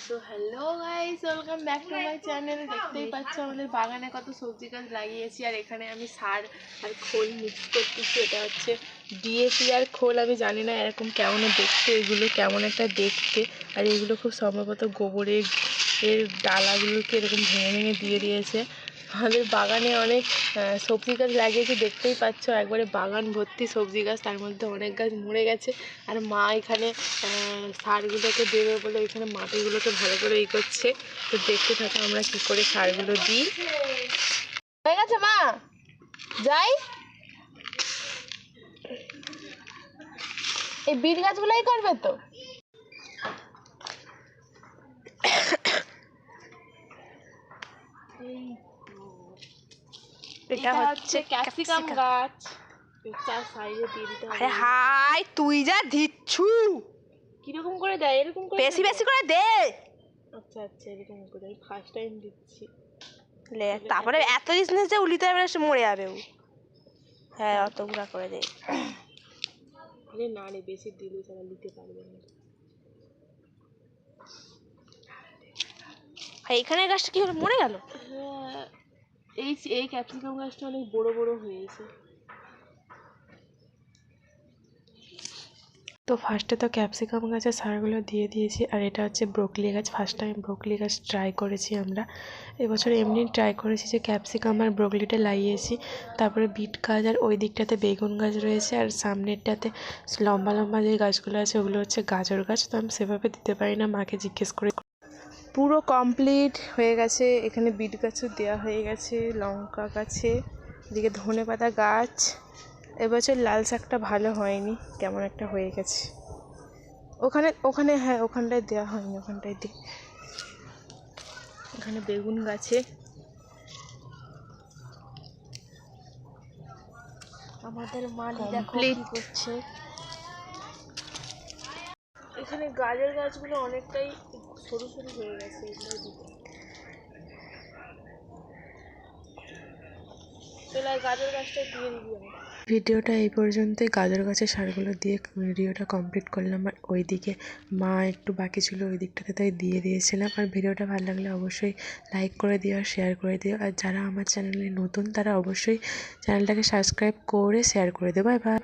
তো hello guys, welcome back to my channel. দেখতেই পাচ্ছ আমাদের বাগানে কত সবজি গাছ লাগিয়েছি, আর এখানে আমি সার আর খোল মিক্স করতেছি। এটা হচ্ছে ডিএপি আর খোল। আমি জানি না এরকম কেমন দেখতে, এগুলো কেমন একটা দেখতে। আর এগুলো খুব সম্ভবত গোবরের ডালাগুলোকে এরকম ভেঙে ভেঙে দিয়ে দিয়েছে। আমাদের বাগানে অনেক সবজি গাছ লাগিয়েছি, দেখতেই পাচ্ছ একবারে বাগান ভর্তি সবজি গাছ। তার মধ্যে অনেক গাছ মরে গেছে, আর মা এখানে সারগুলোকে দেবে বলে এখানে মাটিগুলোকে ভালো করে করছে। তো দেখতে থাকো আমরা কি করে সারগুলো দিই। হয়ে গেছে মা, যাই। এই বিট গাছগুলোই করবে তো। এটা হচ্ছে ক্যাপসিকাম গাছ। হাই তুই যা দিচ্ছু, কিরকম করে দেয়? এরকম করে বেশি বেশি করে দে। আচ্ছা আচ্ছা, এরকম করে আমি ফার্স্ট টাইম দিচ্ছি। তারপরে এত জিনিস যে উলিতে মরে যাবে ও। হ্যাঁ, অতগুলা করে দে। আরে না রে, বেশি দিলে তারা নিতে পারবে না। এইখানে গাছটা কি হলো, মরে গেল? হ্যাঁ, এই ক্যাপসিকাম গাছটা অনেক বড় বড় হয়েছে। তো ফার্স্টে তো ক্যাপসিকাম গাছের সারগুলো দিয়ে দিয়েছি। আর এটা হচ্ছে ব্রোকলি গাছ। ফার্স্ট টাইম ব্রোকলি গাছ ট্রাই করেছি আমরা এবছর। এমনি ট্রাই করেছি যে ক্যাপসিকাম আর ব্রোকলিটা লাগিয়েছি। তারপরে বিট গাছ, আর ওই দিকটাতে বেগুন গাছ রয়েছে, আর সামনেরটাতে লম্বা লম্বা যে গাছগুলো আছে ওগুলো হচ্ছে গাজর গাছ। তো আমি সেভাবে দিতে পারি না, মাকে জিজ্ঞেস করে। পুরো কমপ্লিট হয়ে গেছে। এখানে বিট গাছও দেওয়া হয়ে গেছে, লঙ্কা গাছে, এদিকে ধনেপাতা গাছ। এবছর লাল শাকটা ভালো হয়নি, কেমন একটা হয়ে গেছে। ওখানে হ্যাঁ, ওখানটায় দেওয়া হয়নি, ওখানটায় দিই। এখানে বেগুন গাছে আমাদের মালি দেখো কি করছে। এখানে গাজর গাছগুলো অনেকটাই সরু সরু হয়ে গেছে, এগুলো দিতে। চলো গাজর গাছটা দিয়ে দিবি। ভিডিওটা এই পর্যন্তই। গাজর গাছের সারগুলো দিয়ে ভিডিওটা কমপ্লিট করলাম। আর ওইদিকে মা একটু বাকি ছিল, ওই দিকটাতে তাই দিয়ে দিয়েছিলাম। আর ভিডিওটা ভালো লাগলে অবশ্যই লাইক করে দিও আর শেয়ার করে দিও। আর যারা আমার চ্যানেলে নতুন তারা অবশ্যই চ্যানেলটাকে সাবস্ক্রাইব করে শেয়ার করে দেবো। Bye bye.